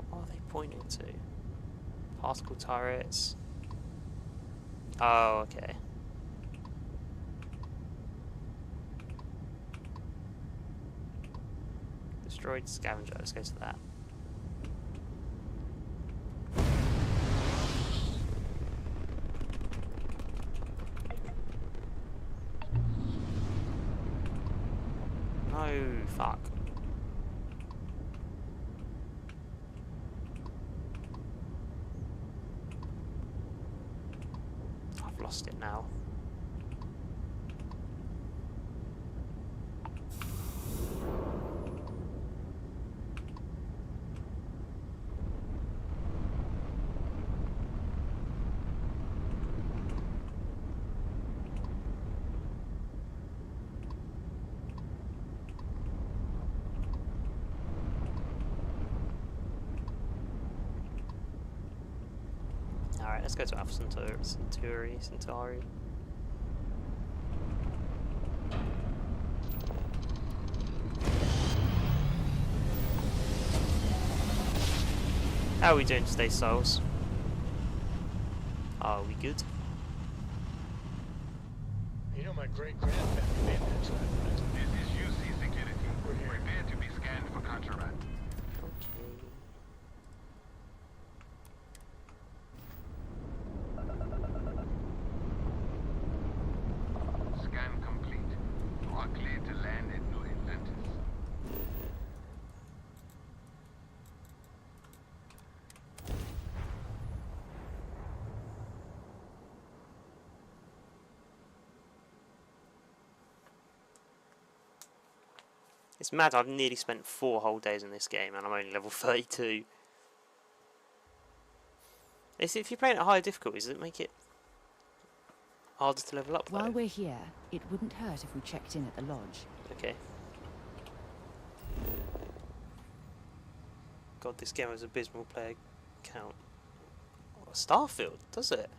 What are they pointing to? Particle turrets. Oh, okay. Destroyed scavenger. Let's go to that. No, fuck. I've lost it now. Alright, let's go to Alpha Centauri. How are we doing today, souls? Are we good? You know my great-grandfather made that trip, right? This is UC Security. Prepare to be scanned for contraband. Scan complete. You are cleared to land at New Atlantis. It's mad, I've nearly spent 4 whole days in this game and I'm only level 32. If you're playing at higher difficulties, does it make it harder to level up though. While we're here, it wouldn't hurt if we checked in at the lodge. Okay. God, this game has abysmal player count. Oh, Starfield, does it?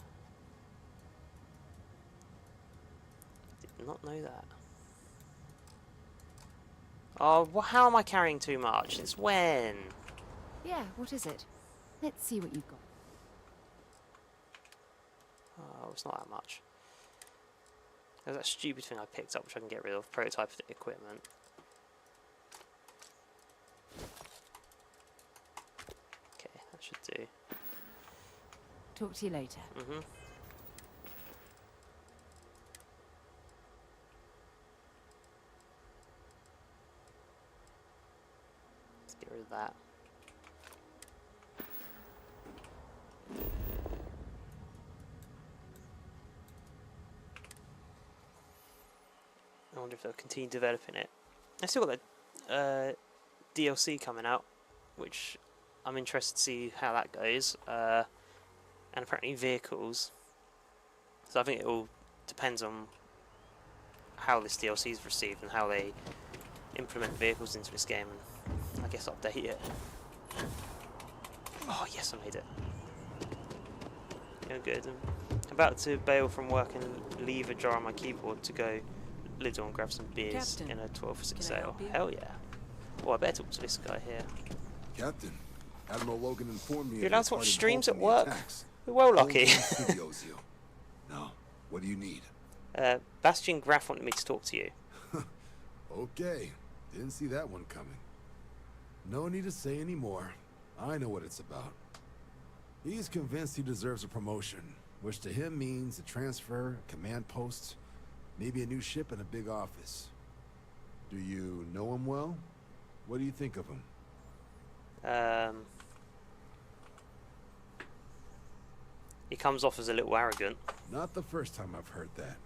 Did not know that. Oh, how am I carrying too much? It's when? Yeah, what is it? Let's see what you've got. Oh, it's not that much. There's that stupid thing I picked up which I can get rid of, prototype equipment. Okay, that should do. Talk to you later. Mm-hmm. Let's get rid of that. I wonder if they'll continue developing it. I've still got that DLC coming out, which I'm interested to see how that goes. And apparently vehicles. So I think it all depends on how this DLC is received and how they implement vehicles into this game, and I guess update it. Oh yes, I made it. Yeah, good. I'm about to bail from work and leave a jar on my keyboard to go Lidl and grab some beers in a 12 for 6 sale. Hell yeah. Oh, I better talk to this guy here. Captain, Admiral Logan informed me. You're allowed to watch streams at work? We're well lucky. No. What do you need? Bastian Graf wanted me to talk to you. Okay. Didn't see that one coming. No need to say any more. I know what it's about. He's convinced he deserves a promotion, which to him means a transfer, a command post, maybe a new ship and a big office. Do you know him well? What do you think of him? He comes off as a little arrogant. Not the first time I've heard that.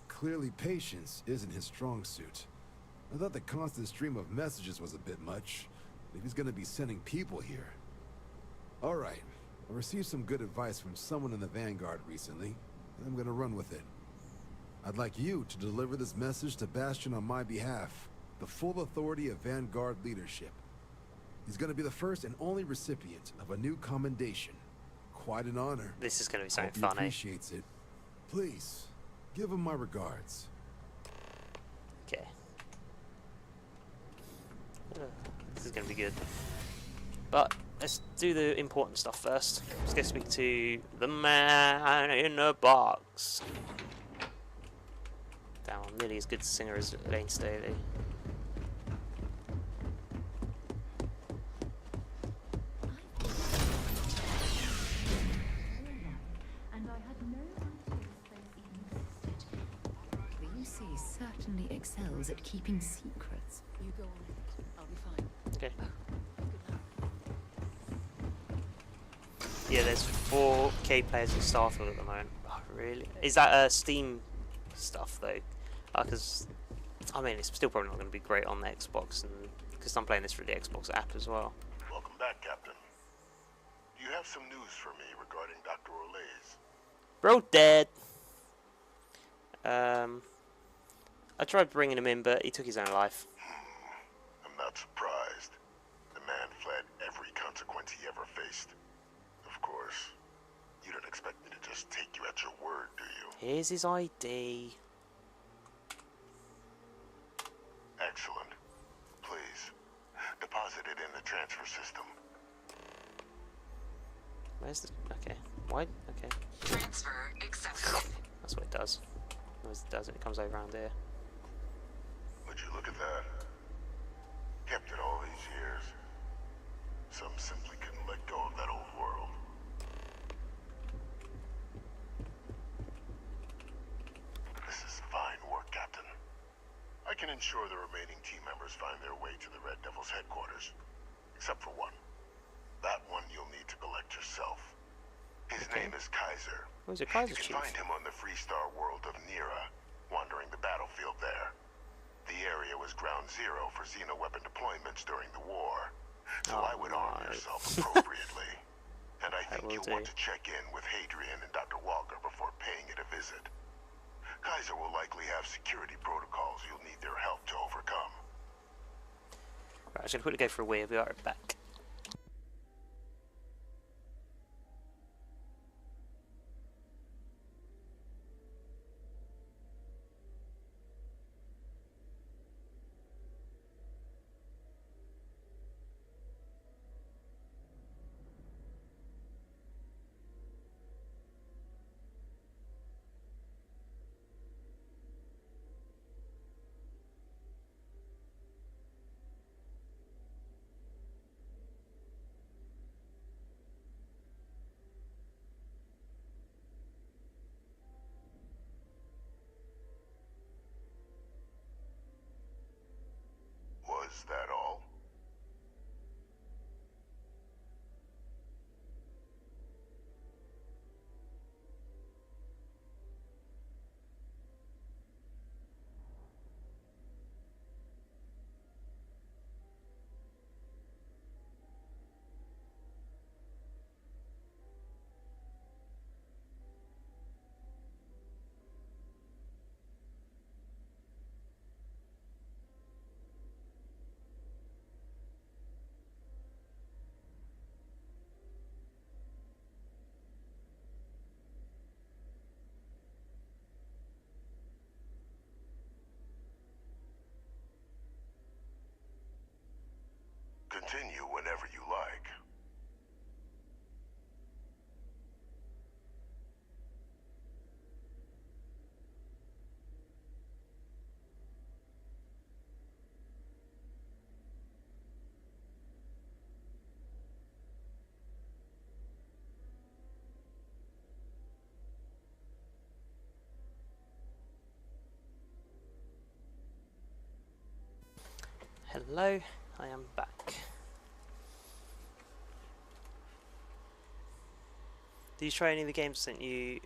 Clearly patience isn't his strong suit. I thought the constant stream of messages was a bit much, if he's gonna be sending people here. Alright, I received some good advice from someone in the Vanguard recently, and I'm gonna run with it. I'd like you to deliver this message to Bastion on my behalf, the full authority of Vanguard leadership. He's gonna be the first and only recipient of a new commendation. Quite an honor. This is gonna be something Hope he funny. Appreciates it. Please, give him my regards. Okay. This is gonna be good. But let's do the important stuff first. Let's go speak to the man in the box. Damn, I'm nearly as good a singer as Lane Staley. And I had no idea this place even existed. The UC certainly excels at keeping secrets. You go on it. I'll be fine. Okay. Yeah, there's 4K players in Starfield at the moment. Oh, really? Is that Steam stuff though? Because I mean, it's still probably not going to be great on the Xbox, and because I'm playing this through the Xbox app as well. Welcome back, Captain. Do you have some news for me regarding Dr. Olays? Bro, dead. I tried bringing him in, but he took his own life. I'm not surprised. The man fled every consequence he ever faced. Of course, you don't expect me to just take you at your word, do you? Here's his ID. Excellent. Please, deposit it in the transfer system. Where's the... okay. Why? Okay. Transfer accepted. That's what it does. It does it. It comes over around here. Would you look at that? Kept it all these years. Some simply couldn't let go of that old world. This is fine work, Captain. I can ensure the remaining team members find their way to the Red Devil's headquarters. Except for one. That one you'll need to collect yourself. His name is Kaiser. Who's a Kaiser You chief? can find him on the Freestar world of Nira, wandering the battlefield there. The area was ground zero for xeno-weapon deployments during the war, so I would arm yourself appropriately. And I think you'll want to check in with Hadrian and Dr. Walker before paying it a visit. Kaiser will likely have security protocols you'll need their help to overcome. Right, I'm just going to quickly go for a wee. We'll be right back. Was that all? Continue whenever you like. Hello, I am back. Did you try any of the games I sent you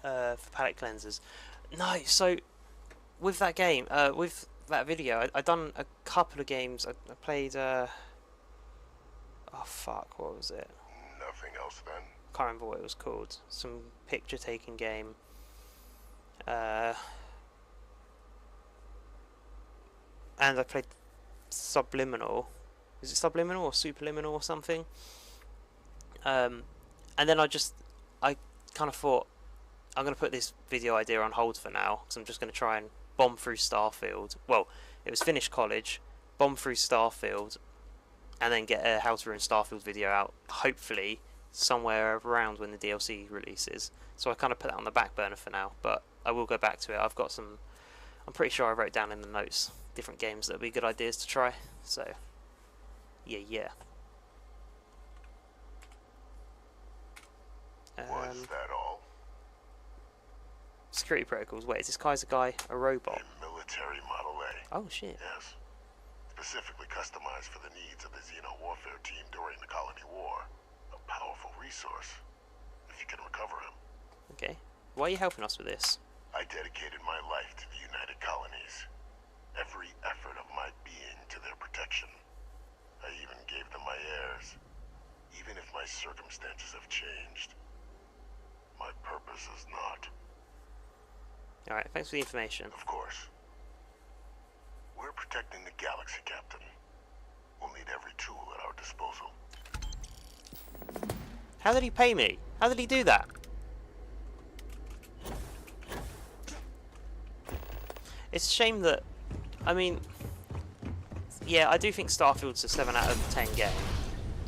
for palette cleansers? No, so with that game, with that video, I done a couple of games. I played, oh fuck, what was it? Nothing else then? Can't remember what it was called. Some picture taking game. And I played Subliminal. Is it Subliminal or Superliminal or something? And then I kind of thought, I'm going to put this video idea on hold for now, because I'm just going to try and bomb through Starfield. Well, it was finish college, bomb through Starfield, and then get a How to Ruin Starfield video out, hopefully, somewhere around when the DLC releases. So I kind of put that on the back burner for now, but I will go back to it. I've got some, I'm pretty sure I wrote down in the notes different games that would be good ideas to try, so yeah. Was that all? Security protocols. Wait, is this Kaiser guy a robot? A military Model A. Oh shit. Yes. Specifically customized for the needs of the Xeno warfare team during the Colony War. A powerful resource, if you can recover him. Okay. Why are you helping us with this? I dedicated my life to the United Colonies. Every effort of my being to their protection. I even gave them my heirs. Even if my circumstances have changed, my purpose is not. Alright, thanks for the information. Of course. We're protecting the galaxy, Captain. We'll need every tool at our disposal. How did he pay me? How did he do that? It's a shame that, I mean, yeah, I do think Starfield's a 7 out of 10 game.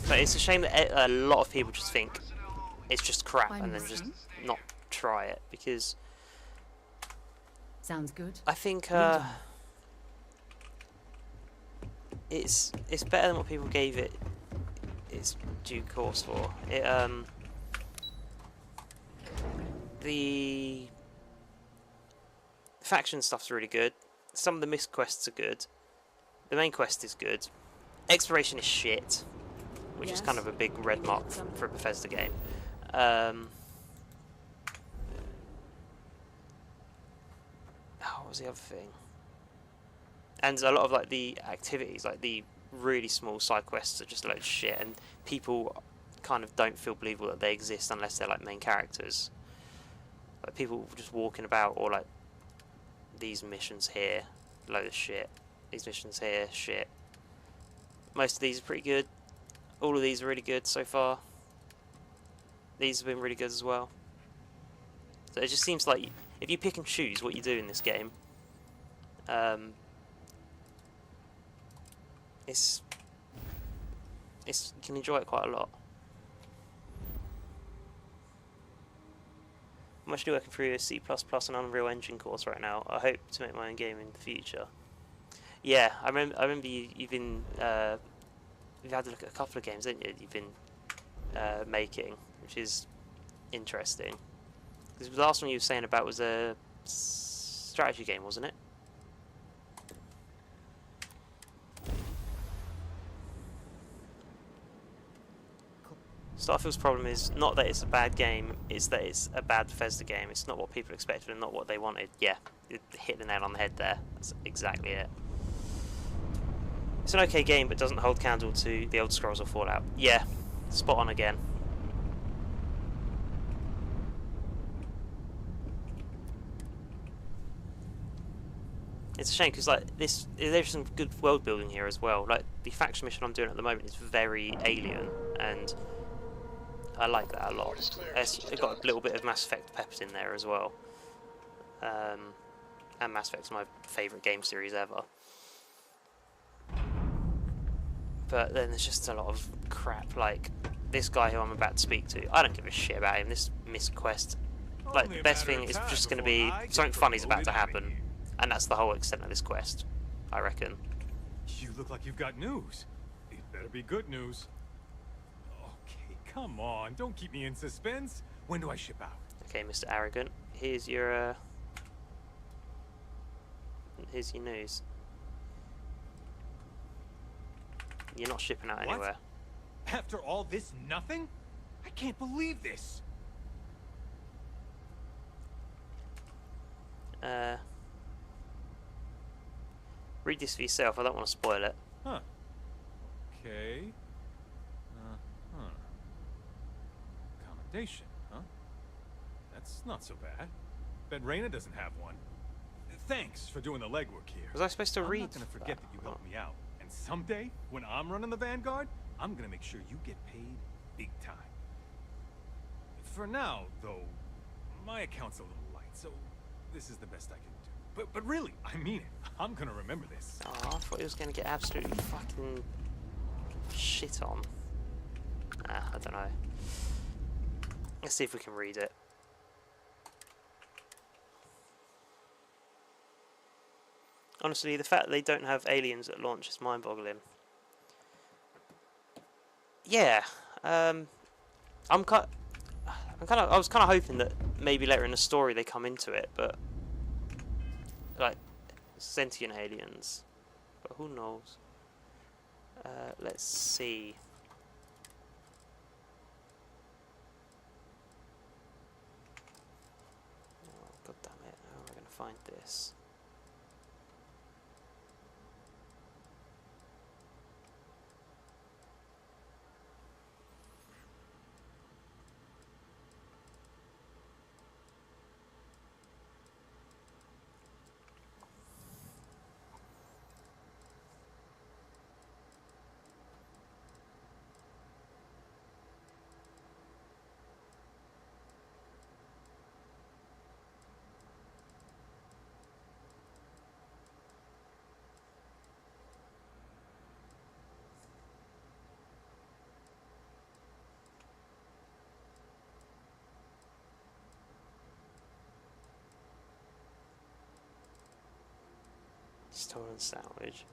But it's a shame that a lot of people just think it's just crap and then just not try it, because sounds good. I think it's better than what people gave it its due course for. It the faction stuff's really good. Some of the missed quests are good. The main quest is good. Exploration is shit, which is kind of a big red mark for a Bethesda game. What was the other thing? And a lot of like the activities, like the really small side quests, are just a load of shit, and people kind of don't feel believable that they exist unless they're like main characters. like people just walking about, or like these missions here, load of shit. These missions here, shit. Most of these are pretty good. All of these are really good so far. These have been really good as well. So it just seems like if you pick and choose what you do in this game, you can enjoy it quite a lot. I'm actually working through a C++ and Unreal Engine course right now. I hope to make my own game in the future. Yeah, I remember you've been you've had a look at a couple of games, didn't you? You've been making, which is interesting. Because the last one you were saying about was a strategy game, wasn't it? Starfield's problem is not that it's a bad game, it's that it's a bad Bethesda game. It's not what people expected and not what they wanted. Yeah, it hit the nail on the head there. That's exactly it. It's an okay game, but doesn't hold candle to the Elder Scrolls or Fallout. Yeah, spot on again. It's a shame because like there's some good world building here as well. Like the faction mission I'm doing at the moment is very alien, and I like that a lot. It's got a little bit of Mass Effect peppered in there as well. And Mass Effect's my favourite game series ever. But then there's just a lot of crap, like this guy who I'm about to speak to. I don't give a shit about him. This missed quest, like the best thing is just going to be something funny's about to happen, and that's the whole extent of this quest, I reckon. You look like you've got news. It better be good news. Okay, come on, don't keep me in suspense. When do I ship out? Okay, Mr. Arrogant, here's your news. You're not shipping out anywhere. After all this, nothing? I can't believe this. Read this for yourself. I don't want to spoil it. Huh. Okay. Commendation, huh? That's not so bad. Bet Reyna doesn't have one. Thanks for doing the legwork here. Was I supposed to read? I'm not gonna forget that you helped me out. And someday, when I'm running the Vanguard, I'm gonna make sure you get paid big time. For now, though, my account's a little light, so this is the best I can do. But really, I mean it. I'm gonna remember this. Oh, I thought he was gonna get absolutely fucking shit on. I don't know. Let's see if we can read it. Honestly, the fact that they don't have aliens at launch is mind-boggling. Yeah, I was kind of hoping that maybe later in the story they come into it, but like sentient aliens. But who knows? Let's see. Oh, God damn it! How am I going to find this? Stolen sandwich.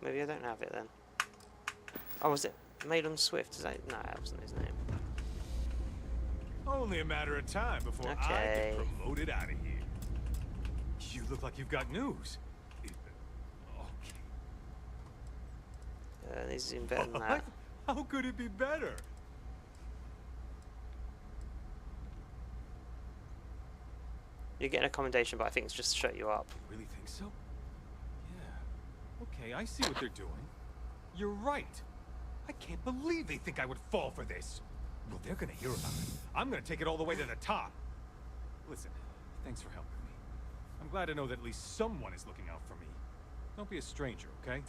Maybe I don't have it then. Oh, was it Maiden Swift? Is that? No, that wasn't his name. Only a matter of time before I get promoted out of here. You look like you've got news. Okay. This is even better than that. How could it be better? You're getting a commendation, but I think it's just to shut you up. You really think so? Yeah. Okay, I see what they're doing. You're right. I can't believe they think I would fall for this. Well, they're gonna hear about it. I'm gonna take it all the way to the top. Listen, thanks for helping me. I'm glad to know that at least someone is looking out for me. Don't be a stranger, okay?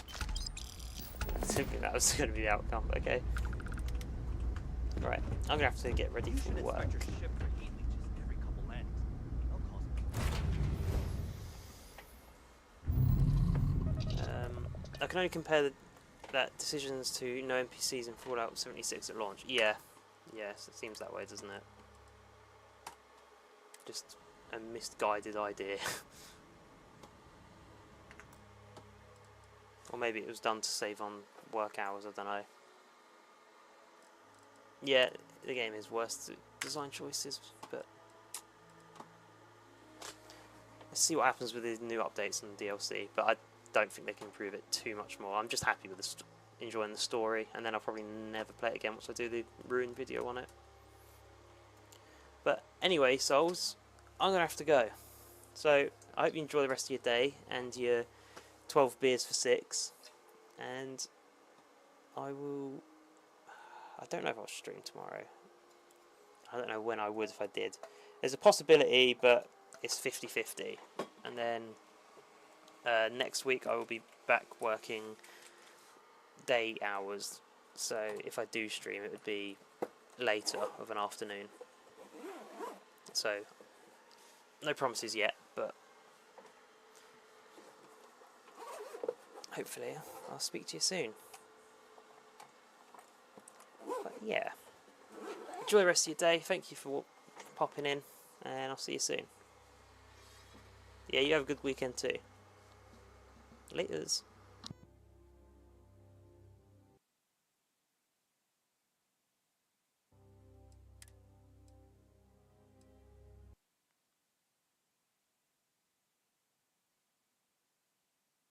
Thinking that was going to be the outcome, but okay. Right, I'm going to have to get ready for work. I can only compare that decisions to no NPCs in Fallout 76 at launch. Yeah, yes, it seems that way, doesn't it? Just a misguided idea. Or maybe it was done to save on work hours, I don't know. Yeah, the game is worse design choices, but let's see what happens with the new updates and DLC, but I don't think they can improve it too much more. I'm just happy with enjoying the story, and then I'll probably never play it again once I do the Ruin video on it. But anyway, souls, I'm going to have to go. So, I hope you enjoy the rest of your day, and your 12 beers for 6, and I don't know if I'll stream tomorrow. I don't know when I would if I did. There's a possibility, but it's 50-50. And then next week I will be back working day hours, so if I do stream it would be later of an afternoon. So no promises yet, but hopefully I'll speak to you soon. But yeah, enjoy the rest of your day. Thank you for popping in, and I'll see you soon. Yeah, you have a good weekend too. Laters.